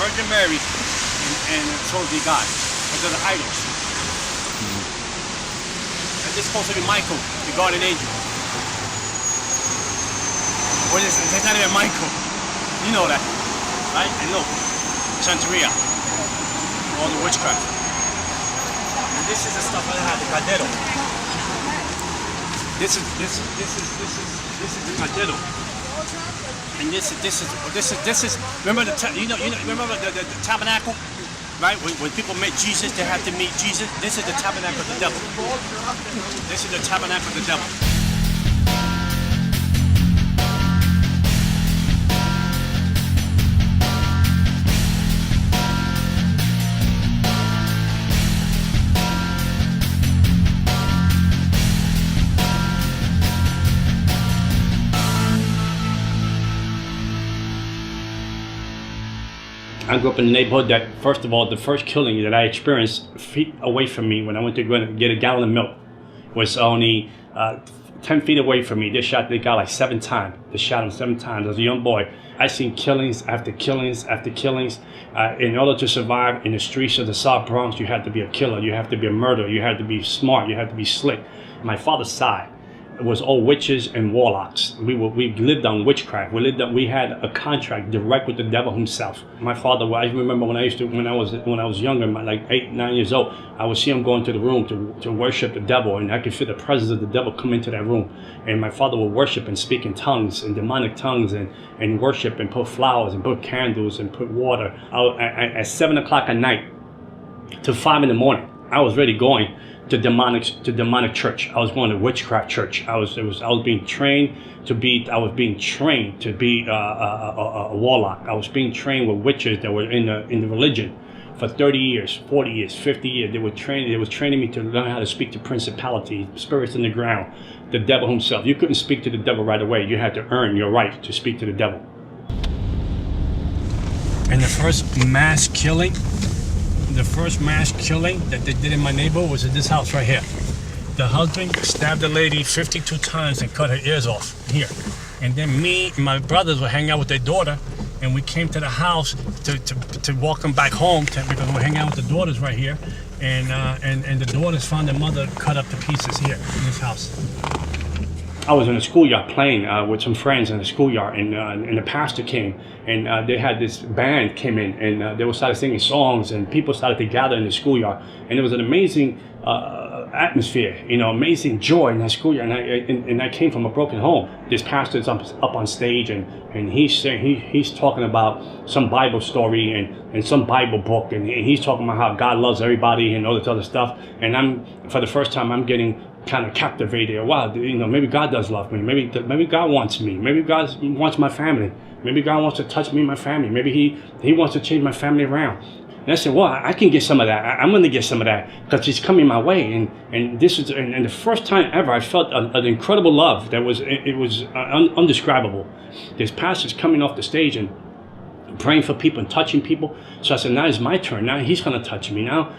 Virgin Mary and supposed to be God. Because they're the idols. And this is supposed to be Michael, the guardian angel. Or it's not even Michael. You know that, right? And look, Santeria, all the witchcraft. And this is the stuff I had, the caldero. This is the caldero. And this is. Remember remember the tabernacle, right? When people met Jesus, they had to meet Jesus. This is the tabernacle of the devil. This is the tabernacle of the devil. I grew up in a neighborhood that, first of all, the first killing that I experienced feet away from me when I went to go and get a gallon of milk was only 10 feet away from me. They shot the guy like 7 times. They shot him 7 times. As a young boy, I seen killings after killings after killings. In order to survive in the streets of the South Bronx, you had to be a killer. You have to be a murderer. You had to be smart. You had to be slick. My father's side was all witches and warlocks. We lived on witchcraft. We had a contract direct with the devil himself. My father, I remember when I was younger, like 8, 9 years old, I would see him go into the room to worship the devil, and I could feel the presence of the devil come into that room. And my father would worship and speak in tongues and demonic tongues and worship and put flowers and put candles and put water. At 7 o'clock at night to 5 in the morning, I was really going to demonic church. I was going to witchcraft church. I was being trained to be a warlock. I was being trained with witches that were in the religion for 30 years, 40 years, 50 years. They was training me to learn how to speak to principalities, spirits in the ground, the devil himself. You couldn't speak to the devil right away. You had to earn your right to speak to the devil. And the first mass killing that they did in my neighborhood was in this house right here. The husband stabbed the lady 52 times and cut her ears off here. And then me and my brothers would hang out with their daughter, and we came to the house to walk them back home because we're hanging out with the daughters right here. And the daughters found their mother cut up to pieces here in this house. I was in a schoolyard playing with some friends in the schoolyard, and the pastor came, and they had this band came in, and they started singing songs, and people started to gather in the schoolyard, and it was an amazing atmosphere, amazing joy in that schoolyard. And I came from a broken home. This pastor is up on stage, and he's talking about some Bible story and some Bible book, and he's talking about how God loves everybody and all this other stuff. And for the first time, I'm getting kind of captivated. Wow, maybe God does love me. Maybe God wants me. Maybe God wants my family. Maybe God wants to touch me and my family. Maybe he wants to change my family around. And I said, well, I can get some of that. I'm going to get some of that because it's coming my way. And this is the first time ever I felt an incredible love that was undescribable. This pastor's coming off the stage and praying for people and touching people. So I said, now it's my turn. Now he's going to touch me. Now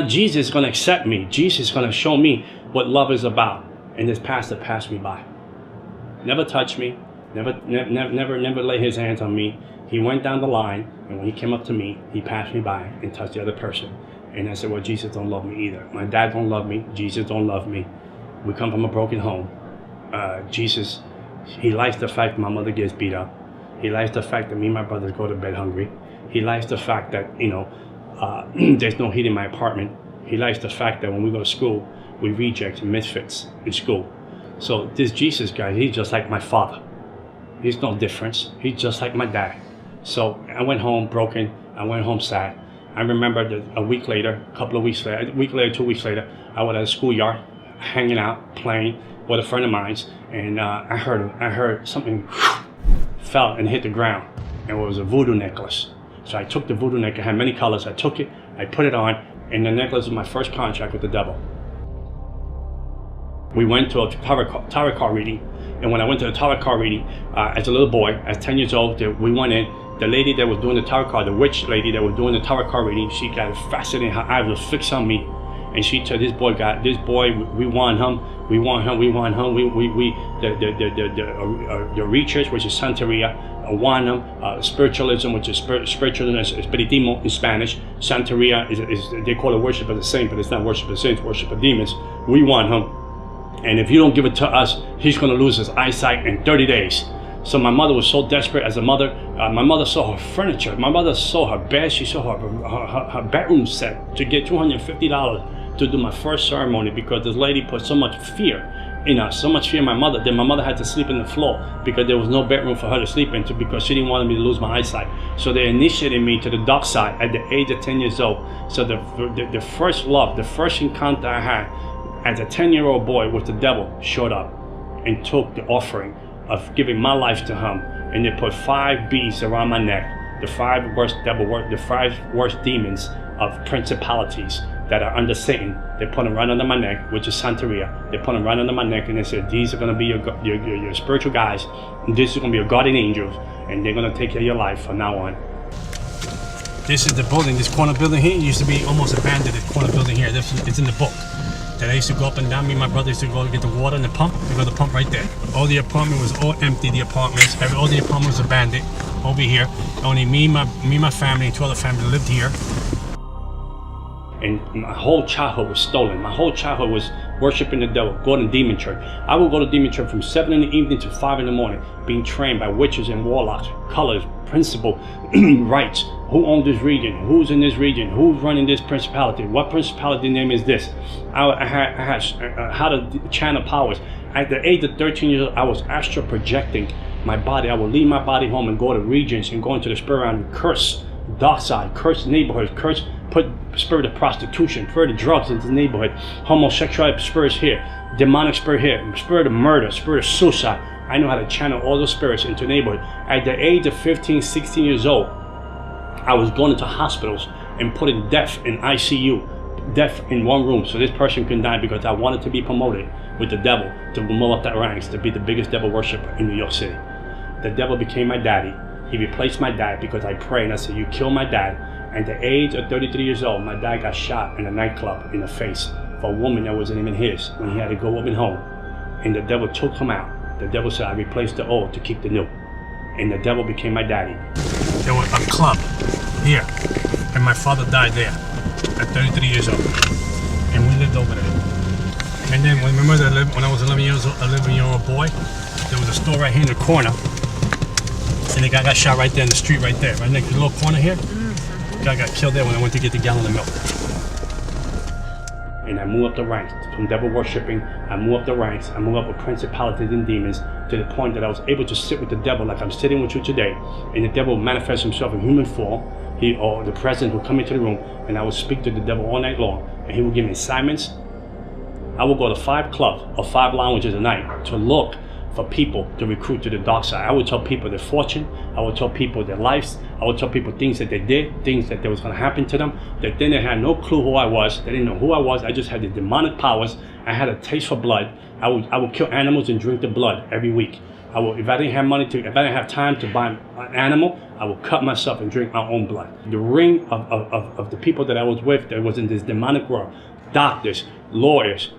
Jesus is going to accept me. Jesus is going to show me what love is about. And this pastor passed me by. Never touched me. Never laid his hands on me. He went down the line, and when he came up to me, he passed me by and touched the other person. And I said, well, Jesus don't love me either. My dad don't love me. Jesus don't love me. We come from a broken home. Jesus, he likes the fact that my mother gets beat up. He likes the fact that me and my brothers go to bed hungry. He likes the fact that, there's no heat in my apartment. He likes the fact that when we go to school, we reject misfits in school. So this Jesus guy, he's just like my father. He's no difference. He's just like my dad. So I went home broken. I went home sad. I remember that a week later, 2 weeks later, I was at a schoolyard, hanging out, playing with a friend of mine's, and I heard something fell and hit the ground, and it was a voodoo necklace. So I took the voodoo necklace. It had many colors. I took it, I put it on, and the necklace was my first contract with the devil. We went to a tarot card reading, and when I went to the tarot card reading, as a little boy, at 10 years old, we went in. The lady that was doing the tarot card, the witch lady that was doing the tarot card reading, she got fascinated. Her eyes was fixed on me, and she told this boy, we want him. The research, which is Santeria, Juanum, spiritualism, which is spiritualism, espiritismo in Spanish. Santeria is they call it worship of the saint, but it's not worship of the saints, worship of demons. We want him, and if you don't give it to us, he's going to lose his eyesight in 30 days. So my mother was so desperate as a mother. My mother sold her furniture. My mother sold her bed. She sold her bedroom set to get $250 to do my first ceremony, because this lady put so much fear in us, so much fear in my mother, that my mother had to sleep in the floor because there was no bedroom for her to sleep into, because she didn't want me to lose my eyesight. So they initiated me to the dark side at the age of 10 years old. So the first love, the first encounter I had as a 10-year-old boy with the devil showed up and took the offering of giving my life to him, and they put 5 beads around my neck, the 5 worst the 5 worst demons of principalities that are under Satan. They put them right under my neck, which is Santeria. They put them right under my neck, and they said, these are going to be your spiritual guys, and this is going to be your guardian angels, and they're going to take care of your life from now on. This is the building, this corner building here used to be almost abandoned. The corner building here, it's in the book. That I used to go up and down. Me and my brother used to go get the water and the pump. We got the pump right there. All the apartment was all empty. The apartments, all the apartments was abandoned. Over here, only me, my family, and 2 other families lived here. And my whole childhood was stolen. My whole childhood was worshiping the devil, going to demon church. I would go to demon church from 7 in the evening to 5 in the morning, being trained by witches and warlocks, colors, principle, rights. Who owns this region? Who's in this region? Who's running this principality? What principality name is this? I had how to channel powers. At the age of 13 years old, I was astral projecting my body. I would leave my body home and go to regions and go into the spirit realm and curse dark side, curse neighborhoods, curse, put spirit of prostitution, spirit of drugs into the neighborhood, homosexual spirits here, demonic spirit here, spirit of murder, spirit of suicide. I know how to channel all those spirits into the neighborhood. At the age of 15, 16 years old, I was going into hospitals and putting death in ICU, death in one room, so this person couldn't die, because I wanted to be promoted with the devil, to move up that ranks, to be the biggest devil worshiper in New York City. The devil became my daddy. He replaced my dad because I prayed and I said, you killed my dad. At the age of 33 years old, my dad got shot in a nightclub in the face for a woman that wasn't even his, when he had to go up and home. And the devil took him out. The devil said, I replaced the old to keep the new. And the devil became my daddy. There was a club here, and my father died there at 33 years old, and we lived over there. And then remember that when I was 11-year-old boy, there was a store right here in the corner, and the guy got shot right there in the street right there, right next to the little corner here. The guy got killed there when I went to get the gallon of milk. And I moved up the ranks from devil worshipping. I moved up the ranks. I moved up with principalities and demons, to the point that I was able to sit with the devil like I'm sitting with you today. And the devil would manifest himself in human form. He, or the presence would come into the room, and I would speak to the devil all night long, and he would give me assignments. I would go to 5 clubs or 5 lounges a night to look for people to recruit to the dark side. I would tell people their fortune. I would tell people their lives. I would tell people things that they did, things that was going to happen to them, that then they had no clue who I was. They didn't know who I was. I just had the demonic powers. I had a taste for blood. I would kill animals and drink the blood every week. If I didn't have money if I didn't have time to buy an animal, I would cut myself and drink my own blood. The ring of the people that I was with that was in this demonic world, doctors, lawyers,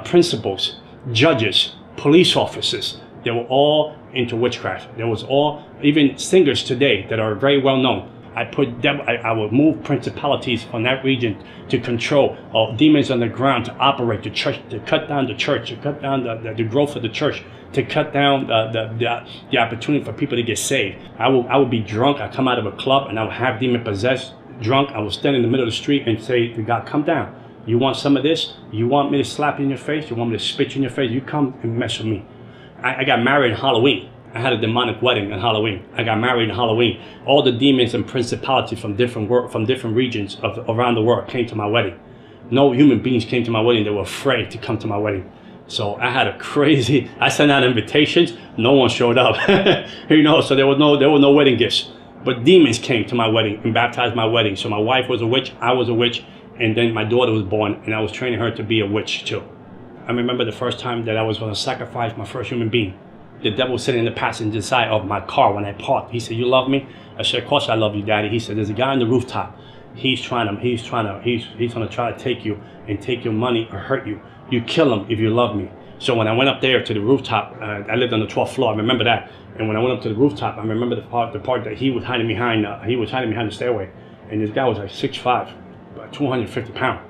principals, judges, police officers, they were all into witchcraft. There was all, even singers today that are very well known. I would move principalities from that region to control demons on the ground, to operate the church, to cut down the church, to cut down the growth of the church, to cut down the opportunity for people to get saved. I would be drunk. I come out of a club and I would have demon possessed, drunk. I would stand in the middle of the street and say to God, come down. You want some of this? You want me to slap you in your face? You want me to spit you in your face? You come and mess with me. I got married on Halloween. I had a demonic wedding on Halloween. I got married on Halloween. All the demons and principalities from different regions around the world came to my wedding. No human beings came to my wedding. They were afraid to come to my wedding. So I had I sent out invitations. No one showed up. So there were no wedding gifts. But demons came to my wedding and baptized my wedding. So my wife was a witch. I was a witch. And then my daughter was born, and I was training her to be a witch too. I remember the first time that I was going to sacrifice my first human being. The devil was sitting in the passenger side of my car when I parked. He said, "You love me?" I said, "Of course I love you, Daddy." He said, "There's a guy on the rooftop. He's gonna try to take you and take your money or hurt you. You kill him if you love me." So when I went up there to the rooftop, I lived on the 12th floor. I remember that. And when I went up to the rooftop, I remember the part that he was hiding behind. He was hiding behind the stairway, and this guy was like 6'5", 250 pounds.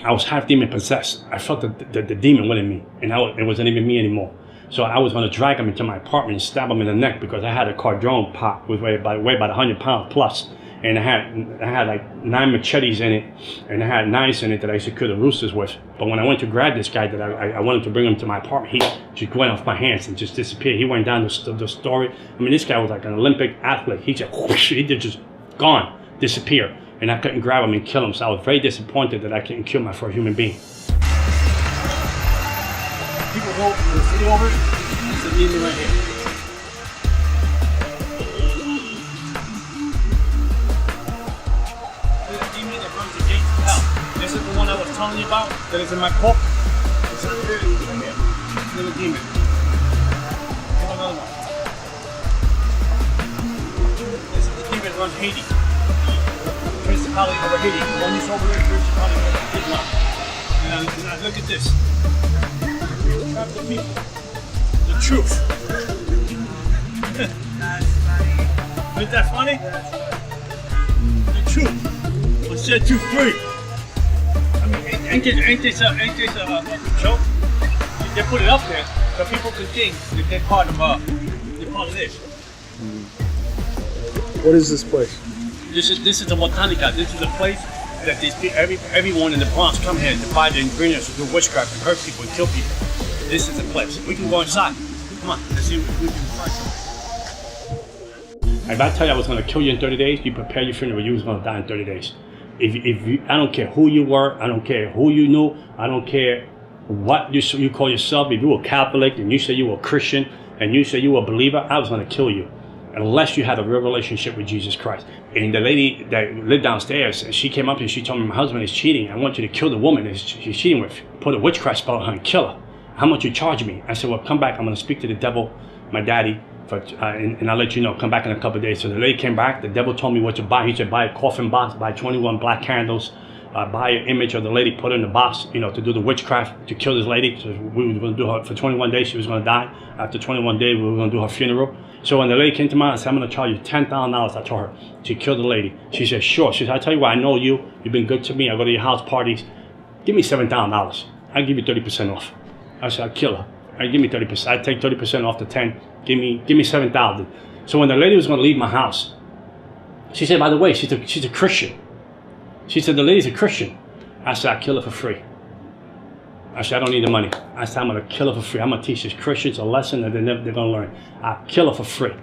I was half demon possessed. I felt the demon within me, and it wasn't even me anymore. So I was going to drag him into my apartment and stab him in the neck because I had a Cardrone pot with weigh about 100 pounds plus. And I had like 9 machetes in it, and I had knives in it that I used to kill the roosters with. But when I went to grab this guy that I wanted to bring him to my apartment, he just went off my hands and just disappeared. He went down the story. I mean, this guy was like an Olympic athlete. He just whoosh, he just gone, disappeared. And I couldn't grab him and kill him. So I was very disappointed that I couldn't kill my first human being. People go to the city over it. It's a demon right here. This is the one I was telling you about that is in my book. It's a little demon. Here's another one. This is the demon that runs Haiti. Principality over Haiti. The one you saw over there, principality over Islam. And look at this. Trap the people. The truth. Isn't that funny? The truth will set you free. Ain't this a joke? They put it up there so people can think that they're part of this. What is this place? This is the Botanica. This is a place that everyone in the Bronx come here to buy the ingredients to do witchcraft and hurt people and kill people. This is the place. We can go inside. Come on, let's see if we can find something. If I tell you I was going to kill you in 30 days, you prepare your funeral. You was going to die in 30 days. If you, I don't care who you were, I don't care who you knew, I don't care what you call yourself. If you were Catholic and you say you were Christian and you say you were a believer, I was going to kill you unless you had a real relationship with Jesus Christ. And the lady that lived downstairs, she came up and she told me, my husband is cheating. I want you to kill the woman that she's cheating with. Put a witchcraft spell on her and kill her. How much you charge me? I said, well, come back. I'm going to speak to the devil, my daddy, and I'll let you know. Come back in a couple of days. So the lady came back. The devil told me what to buy. He said, buy a coffin box, buy 21 black candles, buy an image of the lady, put her in the box, to do the witchcraft, to kill this lady. So we were going to do her for 21 days. She was going to die. After 21 days, we were going to do her funeral. So when the lady came to me, I said, I'm going to charge you $10,000. I told her to kill the lady. She said, sure. She said, I tell you what, I know you. You've been good to me. I go to your house parties. Give me $7,000. I'll give you 30% off. I said, I'll kill her. I'll give me 30%. I'd take 30% off the 10. Give me 7,000. So when the lady was going to leave my house, she said, by the way, she's a Christian. She said, the lady's a Christian. I said, I'll kill her for free. I said, I don't need the money. I said, I'm going to kill her for free. I'm going to teach these Christians a lesson that they're going to learn. I'll kill her for free.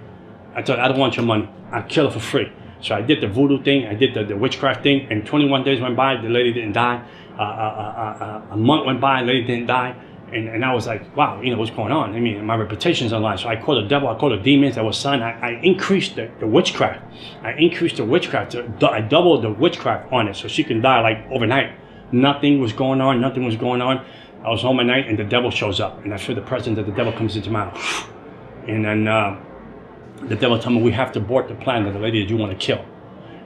I told her, I don't want your money. I'll kill her for free. So I did the voodoo thing. I did the witchcraft thing. And 21 days went by. The lady didn't die. A month went by. The lady didn't die. And I was like, wow, what's going on? I mean, my reputation's online. So I called the devil, I called the demons that was signed. I increased the witchcraft. I increased the witchcraft. I doubled the witchcraft on it so she can die like overnight. Nothing was going on. Nothing was going on. I was home at night and the devil shows up. And I feel the presence of the devil comes into my house. And then the devil told me, we have to abort the plan of the lady that you want to kill.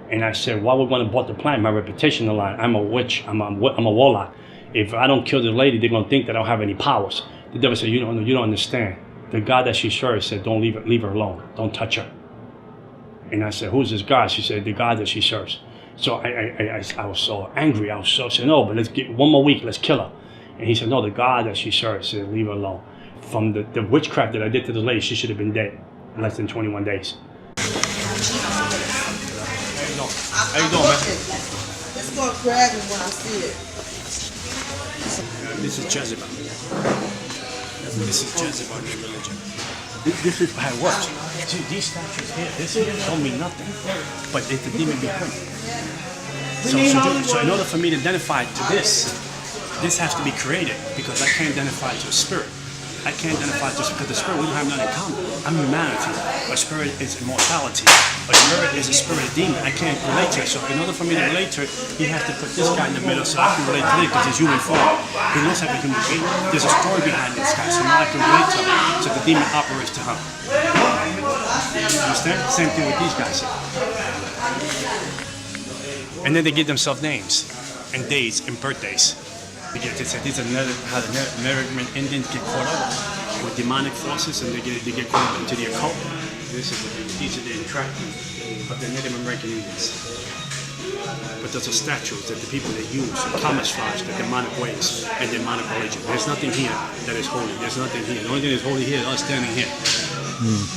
And I said, why would we want to abort the plan? My reputation on the line. I'm a witch. I'm a warlock. If I don't kill the lady, they're going to think that I don't have any powers. The devil said, you don't understand. The God that she serves said, don't leave her alone. Don't touch her. And I said, who's this God? She said, the God that she serves. So I was so angry. I said, no, but let's get one more week. Let's kill her. And he said, no, the God that she serves said, leave her alone. From the witchcraft that I did to the lady, she should have been dead in less than 21 days. How you doing, man? Let's go grab it when I see it. This is Jezebel. This is Jezebel in religion. This is how it works. See, these statues here, this here don't mean nothing, but it's the demon behind it. So in order for me to identify to this has to be created because I can't identify to a spirit. I can't identify just because the spirit, we don't have nothing in common. I'm humanity. A spirit is immortality. A spirit is a spirit of demon. I can't relate to it. So in order for me to relate to it, he has to put this guy in the middle so I can relate to it because he's human form. He looks like a human being. There's a story behind this guy, so now I can relate to him. So the demon operates to him. You understand? Same thing with these guys here. And then they give themselves names and days and birthdays. Because they said these are how the American Indians get caught up with demonic forces and they get caught up into the occult. These are the entrapment of the Native American Indians. But those are statues that the people that use to camouflage the demonic ways and demonic religion. There's nothing here that is holy. There's nothing here. The only thing that's holy here is us standing here.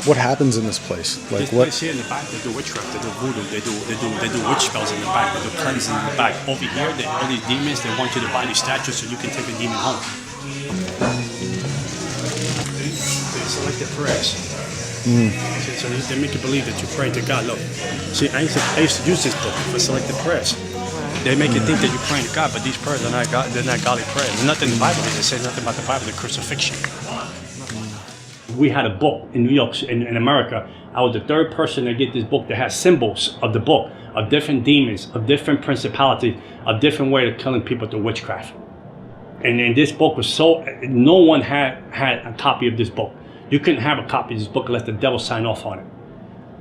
What happens in this place? Like this place here in the back, they do witchcraft, they do voodoo, they do witch spells in the back, they do cleansing in the back. Over here, all these demons, they want you to buy these statues so you can take a demon home. They select the prayers. So they make you believe that you're praying to God. Look, see, I used to use this book for selected prayers. They make you think that you're praying to God, but these prayers are not God. They're not godly prayers. There's nothing in the Bible. They say nothing about the Bible. The crucifixion. We had a book in New York, in America. I was the third person to get this book that has symbols of the book, of different demons, of different principalities, of different way of killing people through witchcraft. And this book was no one had a copy of this book. You couldn't have a copy of this book unless the devil signed off on it.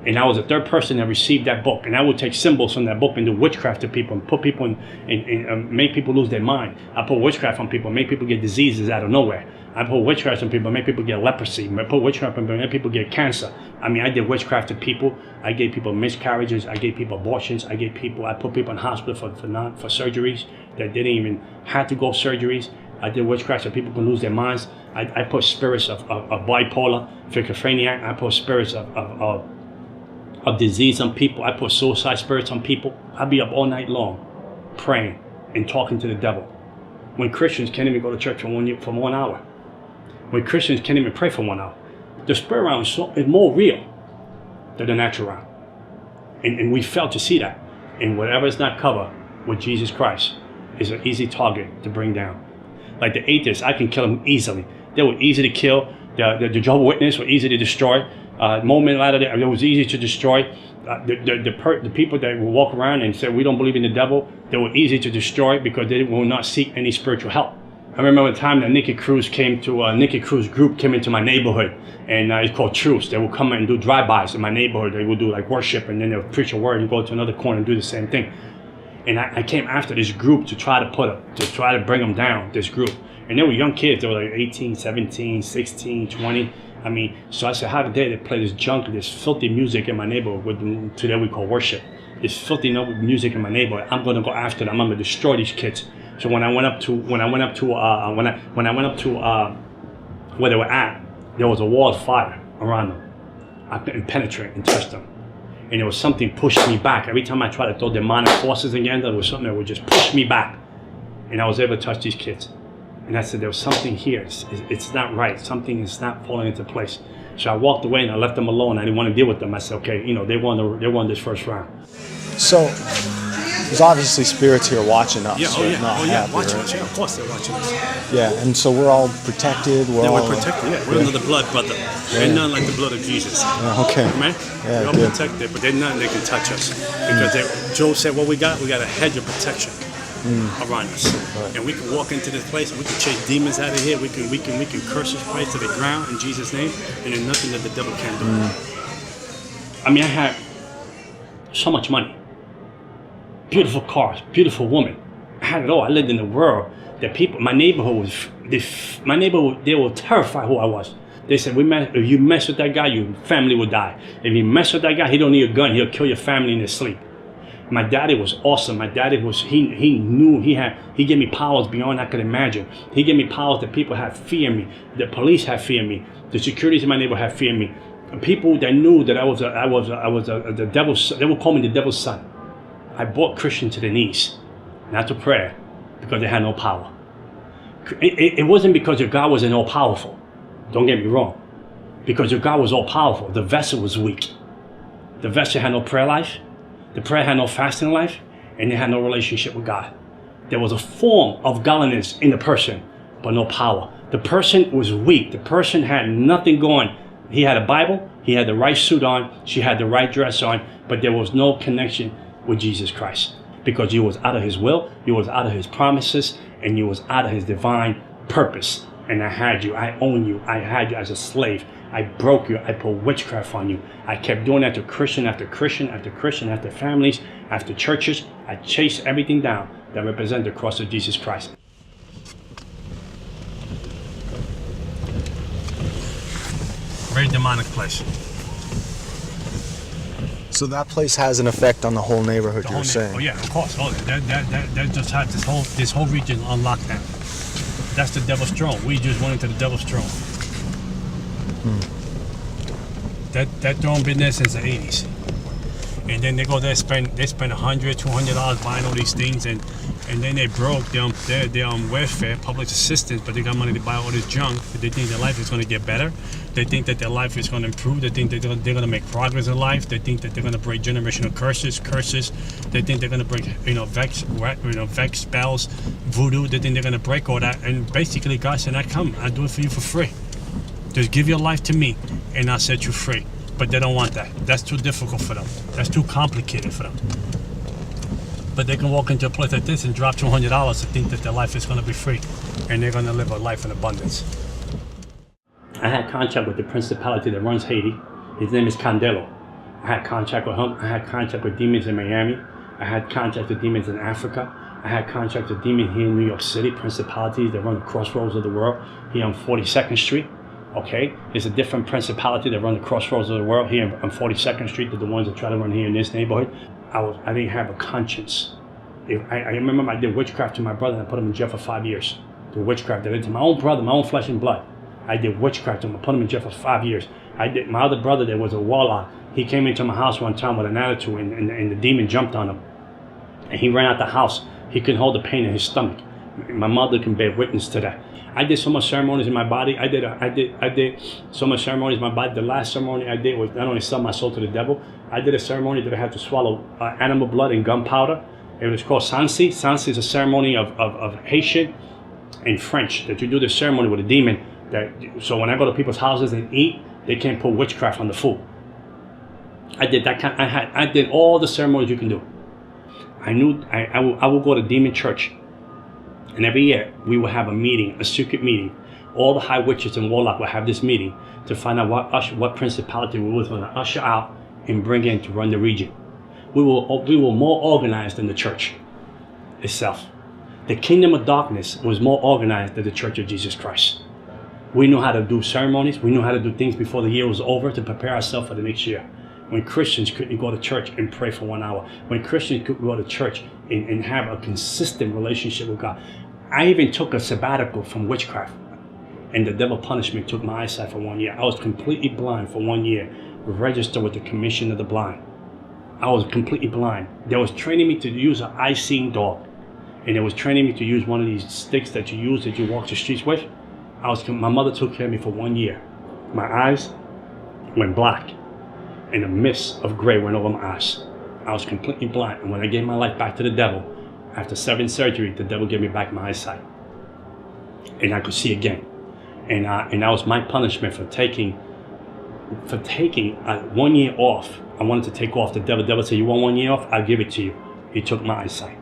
And I was the third person that received that book. And I would take symbols from that book and do witchcraft to people and put people in make people lose their mind. I put witchcraft on people, make people get diseases out of nowhere. I put witchcraft on people, make people get leprosy. I put witchcraft on people, make people get cancer. I mean, I did witchcraft to people. I gave people miscarriages. I gave people abortions. I put people in hospital for surgeries that didn't even have to go surgeries. I did witchcraft so people can lose their minds. I put spirits of bipolar, schizophrenia. I put spirits of disease on people. I put suicide spirits on people. I'd be up all night long praying and talking to the devil. When Christians can't even go to church for 1 hour. When Christians can't even pray for 1 hour. The spirit realm is more real than the natural realm. And we fail to see that. And whatever is not covered with Jesus Christ is an easy target to bring down. Like the atheists, I can kill them easily. They were easy to kill. The Jehovah's Witnesses were easy to destroy. Moment later, it was easy to destroy. The people that will walk around and say we don't believe in the devil, they were easy to destroy because they will not seek any spiritual help. I remember the time that Nicky Cruz group came into my neighborhood, and it's called Truce. They would come and do drive-bys in my neighborhood. They would do like worship, and then they would preach a word and go to another corner and do the same thing. And I came after this group to try to bring them down, this group. And they were young kids. They were like 18, 17, 16, 20. I mean, so I said, how dare they play this junk, this filthy music in my neighborhood, today we call worship. This filthy music in my neighborhood. I'm going to go after them. I'm going to destroy these kids. So when I went up to where they were at, there was a wall of fire around them. I couldn't penetrate and touch them. And there was something pushed me back. Every time I tried to throw demonic forces against them, there was something that would just push me back. And I was able to touch these kids. And I said, there was something here. It's not right. Something is not falling into place. So I walked away and I left them alone. I didn't want to deal with them. I said, okay, they won this first round. So there's obviously spirits here watching us. Watching us. Yeah, of course they're watching us. Yeah, and so we're all protected. We're protected. Yeah, we're under the blood, brother. Ain't nothing like the blood of Jesus. Okay. Man, we're all protected, but there's nothing that can touch us because Joe said, what we got a hedge of protection around us, and we can walk into this place. We can chase demons out of here. We can curse this place to the ground in Jesus' name, and there's nothing that the devil can do. I mean, I had so much money. Beautiful cars, beautiful woman. I had it all. I lived in a world that people, my neighborhood, they were terrified who I was. They said, if you mess with that guy, your family will die. If you mess with that guy, he don't need a gun. He'll kill your family in his sleep. My daddy was awesome. My daddy was, he gave me powers beyond I could imagine. He gave me powers that people had fear me. The police had fear me. The securities in my neighborhood had fear me. People that knew that I was the devil's, they would call me the devil's son. I brought Christians to their knees, not to prayer, because they had no power. It wasn't because your God wasn't all powerful. Don't get me wrong. Because your God was all powerful. The vessel was weak. The vessel had no prayer life. The prayer had no fasting life, and they had no relationship with God. There was a form of godliness in the person, but no power. The person was weak. The person had nothing going. He had a Bible. He had the right suit on. She had the right dress on, but there was no connection with Jesus Christ, because you was out of his will, you was out of his promises, and you was out of his divine purpose. And I had you, I own you, I had you as a slave. I broke you, I put witchcraft on you. I kept doing that to Christian after Christian after Christian, after families, after churches. I chased everything down that represented the cross of Jesus Christ. Very demonic place. So that place has an effect on the whole neighborhood, you were saying? Oh yeah, of course. Oh, that just had this whole region on lockdown. That's the devil's throne. We just went into the devil's throne. That throne been there since the 80s. And then they go there, spend $100, $200 buying all these things, and then they broke. They're on welfare, public assistance, but they got money to buy all this junk. But they think their life is going to get better. They think that their life is going to improve. They think that they're going to make progress in life. They think that they're going to break generational curses. They think they're going to break, vex spells, voodoo. They think they're going to break all that. And basically, God said, "I come. I do it for you for free. Just give your life to me, and I'll set you free." But they don't want that. That's too difficult for them. That's too complicated for them. But they can walk into a place like this and drop $200 to think that their life is going to be free, and they're going to live a life in abundance. I had contact with the principality that runs Haiti. His name is Candelo. I had contact with him. I had contact with demons in Miami. I had contact with demons in Africa. I had contact with demons here in New York City, principalities that run the crossroads of the world, here on 42nd Street. Okay, there's a different principality that run the crossroads of the world here on 42nd Street than the ones that try to run here in this neighborhood. I didn't have a conscience. I remember I did witchcraft to my brother and I put him in jail for 5 years. The witchcraft I did to my own brother, my own flesh and blood. I did witchcraft to him. I put him in jail for 5 years. My other brother, there was a warlock. He came into my house one time with an attitude, and the demon jumped on him. And he ran out the house. He couldn't hold the pain in his stomach. My mother can bear witness to that. I did so much ceremonies in my body. I did so much ceremonies in my body. The last ceremony I did was not only sell my soul to the devil. I did a ceremony that I had to swallow animal blood and gunpowder. It was called Sansi. Sansi is a ceremony of Haitian and French that you do the ceremony with a demon. So when I go to people's houses and eat, they can't put witchcraft on the food. I did that kind. I did all the ceremonies you can do. I knew I would go to demon church. And every year, we will have a meeting, a secret meeting. All the high witches and warlock will have this meeting to find out what principality we were going to usher out and bring in to run the region. We were more organized than the church itself. The kingdom of darkness was more organized than the Church of Jesus Christ. We knew how to do ceremonies. We knew how to do things before the year was over to prepare ourselves for the next year. When Christians couldn't go to church and pray for 1 hour. When Christians could go to church and have a consistent relationship with God. I even took a sabbatical from witchcraft. And the devil punished me, took my eyesight for 1 year. I was completely blind for 1 year. Registered with the Commission of the Blind. I was completely blind. They was training me to use an eye-seeing dog. And they was training me to use one of these sticks that you use that you walk the streets with. My mother took care of me for 1 year. My eyes went black. And a mist of gray went over my eyes. I was completely blind. And when I gave my life back to the devil, after 7 surgeries, the devil gave me back my eyesight. And I could see again. And that was my punishment for taking 1 year off. I wanted to take off. The devil said, "You want 1 year off? I'll give it to you." He took my eyesight.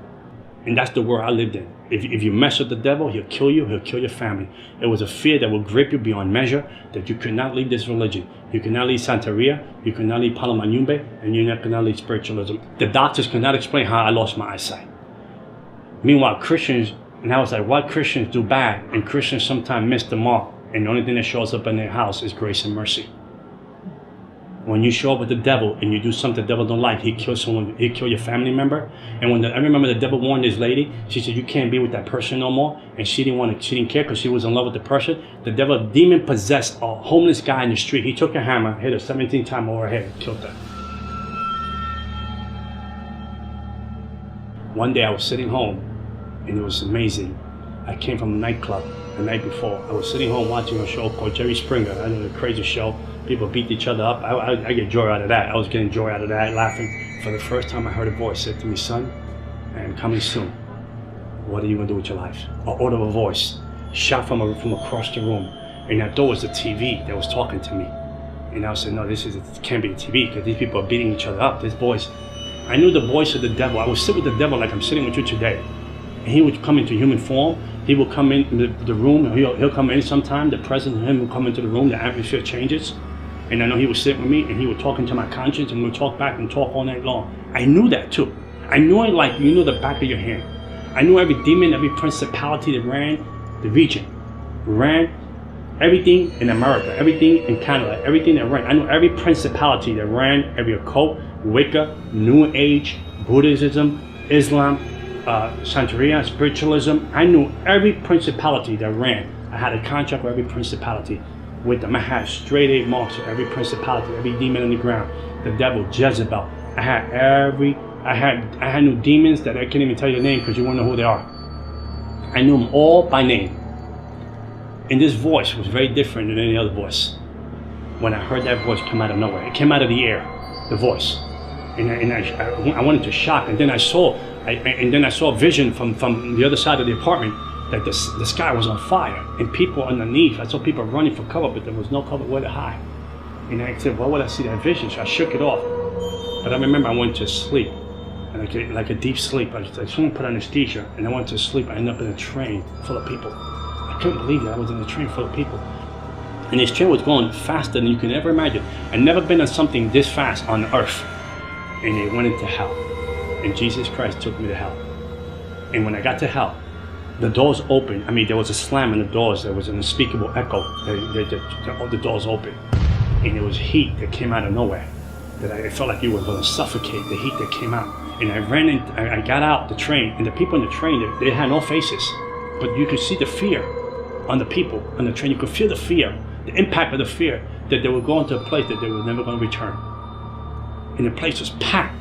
And that's the world I lived in. If you mess with the devil, he'll kill you, he'll kill your family. It was a fear that will grip you beyond measure, that you could not leave this religion. You could not leave Santeria, you could not leave Palamanyumbe, and you could not leave spiritualism. The doctors could not explain how I lost my eyesight. Meanwhile, Christians, and I was like, why Christians do bad, and Christians sometimes miss the mark, and the only thing that shows up in their house is grace and mercy. When you show up with the devil and you do something the devil don't like, he kills someone, he kill your family member. And I remember the devil warned this lady. She said, "You can't be with that person no more." And she didn't care because she was in love with the person. The devil, demon possessed a homeless guy in the street. He took a hammer, hit her 17 times over her head, and killed her. One day I was sitting home, and it was amazing. I came from a nightclub the night before. I was sitting home watching a show called Jerry Springer. I know, the crazy show. People beat each other up. I get joy out of that. I was getting joy out of that, laughing. For the first time, I heard a voice said to me, "Son, I am coming soon. What are you going to do with your life?" An audible voice shot from across the room. And I thought it was the TV that was talking to me. And I said, "No, it can't be the TV because these people are beating each other up." This voice, I knew the voice of the devil. I would sit with the devil like I'm sitting with you today. And he would come into human form. He will come in the room. He'll come in sometime. The presence of him will come into the room. The atmosphere changes. And I know he would sit with me and he would talk into my conscience and we would talk back and talk all night long. I knew that too. I knew it like you knew the back of your hand. I knew every demon, every principality that ran the region, ran everything in America, everything in Canada, everything that ran. I knew every principality that ran, every occult, Wicca, New Age, Buddhism, Islam, Santeria, spiritualism. I knew every principality that ran. I had a contract with every principality with them. I had straight A marks with every principality, every demon on the ground, the devil, Jezebel. I had new demons that I can't even tell you the name because you won't know who they are. I knew them all by name. And this voice was very different than any other voice. When I heard that voice come out of nowhere, it came out of the air, the voice. And I went into shock. And then I saw a vision from the other side of the apartment that the sky was on fire and people underneath. I saw people running for cover, but there was no cover where to hide. And I said, why would I see that vision? So I shook it off. But I remember I went to sleep, and like a deep sleep. Someone put anesthesia, and I went to sleep. I ended up in a train full of people. I couldn't believe that I was in a train full of people. And this train was going faster than you can ever imagine. I'd never been on something this fast on earth. And it went into hell. And Jesus Christ took me to hell. And when I got to hell, the doors opened. I mean, there was a slam in the doors. There was an unspeakable echo. The doors opened. And there was heat that came out of nowhere. That I felt like you were going to suffocate, the heat that came out. And I got out the train, and the people in the train, they had no faces. But you could see the fear on the people on the train. You could feel the fear, the impact of the fear that they were going to a place that they were never going to return. And the place was packed.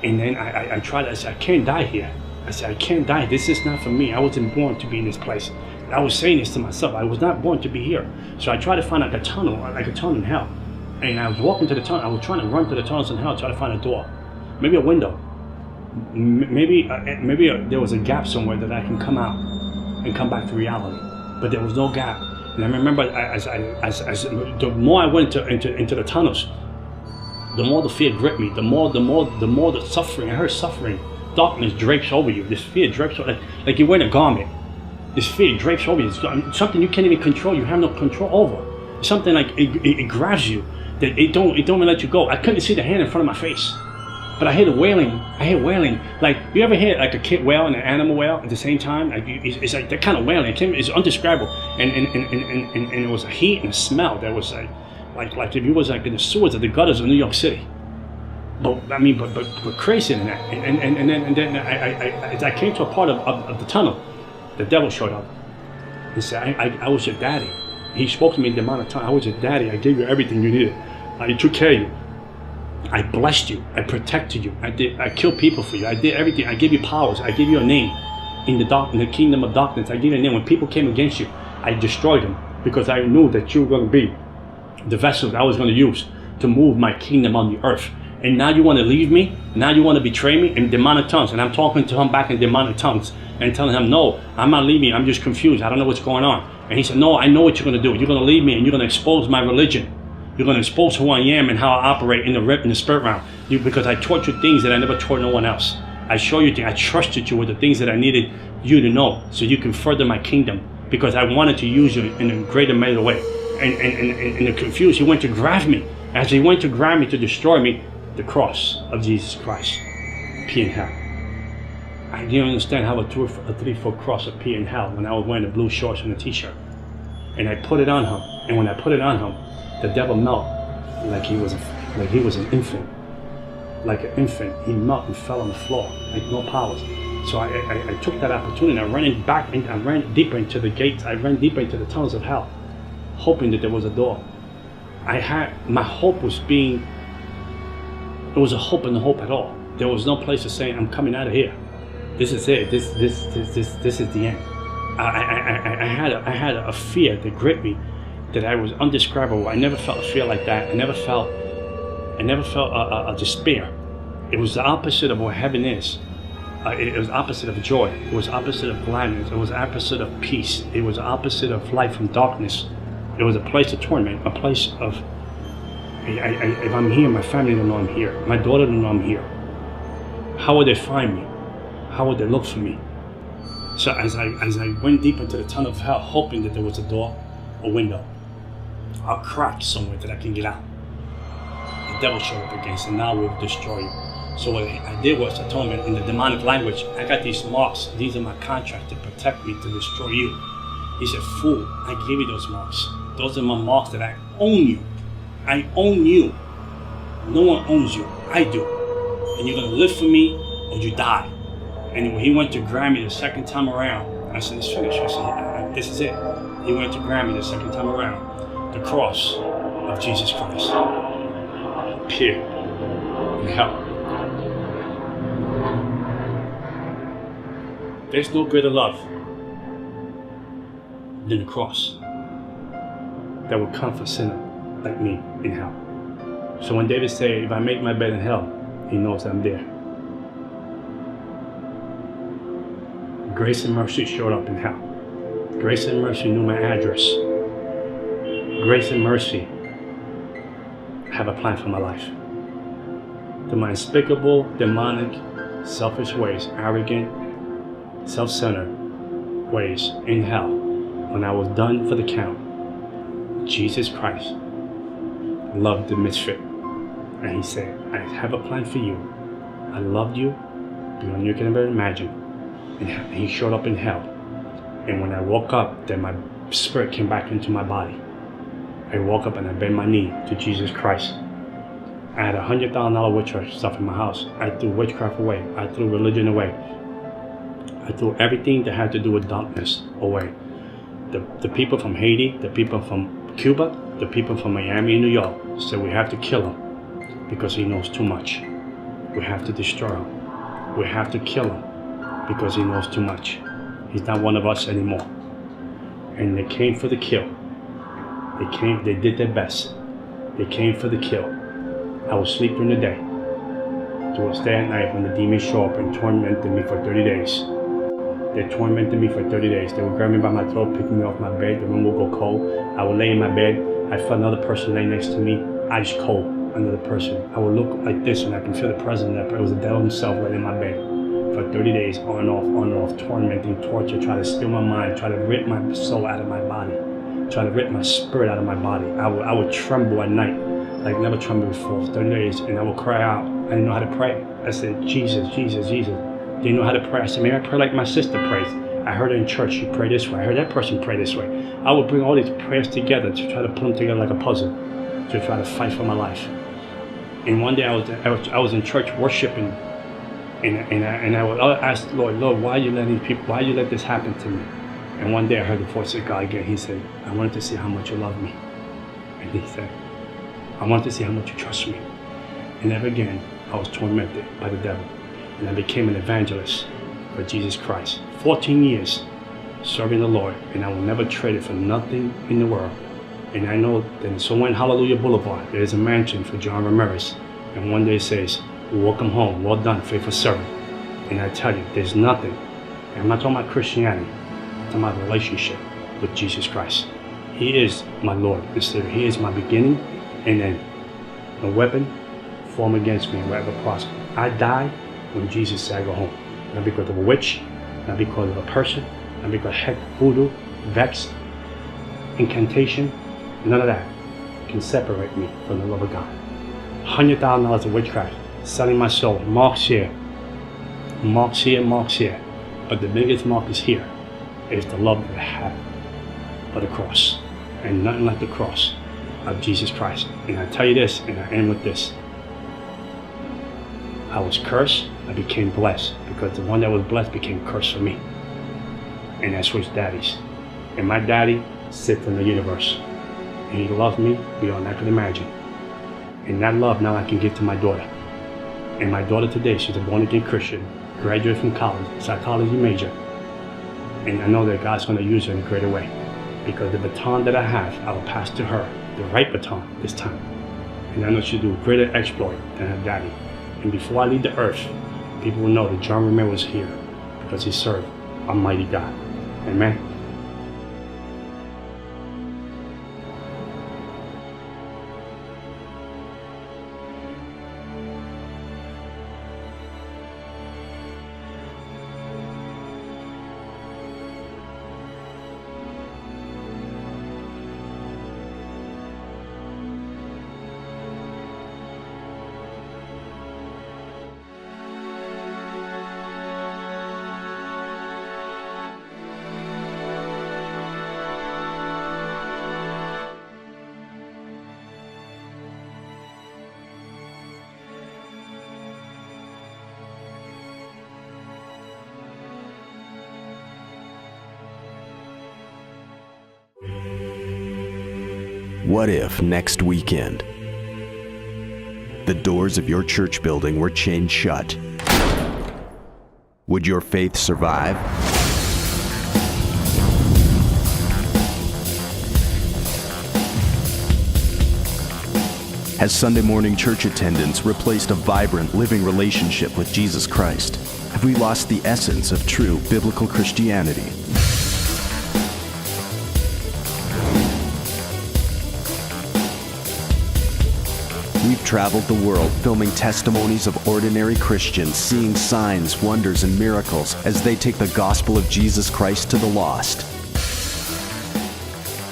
And then I said, I can't die here. I said, I can't die. This is not for me. I wasn't born to be in this place. I was saying this to myself. I was not born to be here. So I tried to find like a tunnel in hell. And I was walking to the tunnel. I was trying to run to the tunnels in hell, try to find a door, maybe a window, maybe there was a gap somewhere that I can come out and come back to reality. But there was no gap. And I remember, as the more I went into the tunnels, the more the fear gripped me. The more the suffering. I heard suffering, darkness drapes over you. This fear drapes over, like you're wearing a garment. This fear drapes over you. It's something you can't even control. You have no control over. It's something like it grabs you. That it don't even let you go. I couldn't see the hand in front of my face, but I hear the wailing. I hear wailing. Like, you ever hear like a kid wail and an animal wail at the same time? Like, it's like that kind of wailing. It's indescribable. And it was a heat and a smell that was like if you was like in the sewers of the gutters of New York City. But crazier than that. And then as I came to a part of the tunnel, the devil showed up. He said, I was your daddy. He spoke to me in the amount of time. I was your daddy. I gave you everything you needed. I took care of you. I blessed you. I protected you. I killed people for you. I did everything. I gave you powers. I gave you a name in the kingdom of darkness. I gave you a name. When people came against you, I destroyed them because I knew that you were going to be the vessel that I was going to use to move my kingdom on the earth. And now you want to leave me? Now you want to betray me in demonic tongues? And I'm talking to him back in demonic tongues and telling him, no, I'm not leaving. I'm just confused. I don't know what's going on. And he said, no, I know what you're going to do. You're going to leave me and you're going to expose my religion. You're going to expose who I am and how I operate in the spirit realm. Because I taught you things that I never taught no one else. I showed you things. I trusted you with the things that I needed you to know so you can further my kingdom. Because I wanted to use you in a greater measure way. And the confused, he went to grab me. As he went to grab me to destroy me, the cross of Jesus Christ, P in hell. I didn't understand how a 3-foot cross would be in hell when I was wearing the blue shorts and a t-shirt. And I put it on him. And when I put it on him, the devil melted like he was an infant. Like an infant, he melted and fell on the floor, like no powers. So I took that opportunity. I ran deeper into the gates. I ran deeper into the tunnels of hell, hoping that there was a door. My hope was it was a hope and a hope at all. There was no place to say, I'm coming out of here. This is it. This is the end. I had a fear that gripped me, that I was indescribable. I never felt a fear like that. I never felt a despair. It was the opposite of what heaven is. It was opposite of joy. It was opposite of gladness. It was opposite of peace. It was opposite of light from darkness. It was a place of torment, a place of, if I'm here, my family don't know I'm here. My daughter don't know I'm here. How would they find me? How would they look for me? So as I went deep into the tunnel of hell, hoping that there was a door, a window, a crack somewhere that I can get out, the devil showed up again, and now we'll destroy you. So what I did was, I told him in the demonic language, I got these marks. These are my contract to protect me, to destroy you. He said, fool, I gave you those marks. Those are my marks that I own you. I own you. No one owns you. I do. And you're going to live for me or you die. And when he went to grab me the second time around, I said, it's finished. I said, this is it. He went to grab me the second time around. The cross of Jesus Christ appeared in hell. There's no greater love than the cross that will come for a sinner like me in hell. So when David said, if I make my bed in hell, he knows I'm there. Grace and mercy showed up in hell. Grace and mercy knew my address. Grace and mercy have a plan for my life. To my unspeakable, demonic, selfish ways, arrogant, self-centered ways in hell, when I was done for the count, Jesus Christ loved the misfit. And he said, I have a plan for you. I loved you beyond you can ever imagine. And he showed up in hell. And when I woke up, then my spirit came back into my body. I woke up and I bent my knee to Jesus Christ. I had $100,000 witchcraft stuff in my house. I threw witchcraft away. I threw religion away. I threw everything that had to do with darkness away. The people from Haiti, the people from Cuba, the people from Miami and New York said we have to kill him because he knows too much. We have to destroy him. We have to kill him because he knows too much. He's not one of us anymore. And they came for the kill. They did their best. They came for the kill. I would sleep during the day. To stay at night when the demons show up and tormented me for 30 days. They tormented me for 30 days. They would grab me by my throat, pick me off my bed. The room would go cold. I would lay in my bed. I felt another person lay next to me, ice cold, another person. I would look like this and I can feel the presence of that. It was the devil himself right in my bed. For 30 days, on and off, tormenting, torture, trying to steal my mind, trying to rip my soul out of my body, trying to rip my spirit out of my body. I would tremble at night, like never trembled before, for 30 days, and I would cry out. I didn't know how to pray. I said, Jesus, Jesus, Jesus. Didn't know how to pray. I said, maybe I pray like my sister prays. I heard her in church, she prayed this way. I heard that person pray this way. I would bring all these prayers together to try to put them together like a puzzle, to try to fight for my life. And one day I was in church worshiping, and I would ask the Lord, why you let these people, why you let this happen to me? And one day I heard the voice of God again. He said, I wanted to see how much you love me. And he said, I wanted to see how much you trust me. And ever again, I was tormented by the devil. And I became an evangelist for Jesus Christ. 14 years serving the Lord, and I will never trade it for nothing in the world. And I know that somewhere in Hallelujah Boulevard, there is a mansion for John Ramirez. And one day it says, welcome home, well done, faithful servant. And I tell you, there's nothing. And I'm not talking about Christianity. I'm talking about relationship with Jesus Christ. He is my Lord and Savior. He is my beginning and end. No weapon formed against me will ever prosper. I died when Jesus said I go home. Not because of a witch, not because of a person, not because of heck, voodoo, vex, incantation, none of that can separate me from the love of God. $100,000 of witchcraft, selling my soul, marks here, marks here, marks here. But the biggest mark is here, is the love that I have for the cross. And nothing like the cross of Jesus Christ. And I tell you this, and I end with this. I was cursed, I became blessed, because the one that was blessed became cursed for me. And I switched daddies. And my daddy sits in the universe. And he loves me beyond I could imagine. And that love now I can give to my daughter. And my daughter today, she's a born-again Christian, graduate from college, psychology major. And I know that God's going to use her in a greater way. Because the baton that I have, I will pass to her, the right baton this time. And I know she'll do a greater exploit than her daddy. And before I leave the earth, people will know that John Ramirez was here because he served Almighty God. Amen. What if next weekend, the doors of your church building were chained shut? Would your faith survive? Has Sunday morning church attendance replaced a vibrant, living relationship with Jesus Christ? Have we lost the essence of true biblical Christianity? We've traveled the world filming testimonies of ordinary Christians seeing signs, wonders, and miracles as they take the gospel of Jesus Christ to the lost.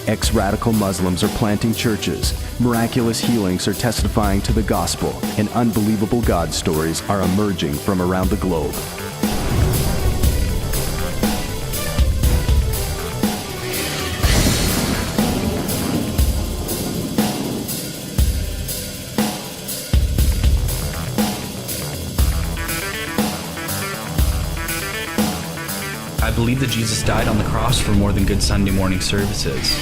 Ex-radical Muslims are planting churches, miraculous healings are testifying to the gospel, and unbelievable God stories are emerging from around the globe. I believe that Jesus died on the cross for more than good Sunday morning services.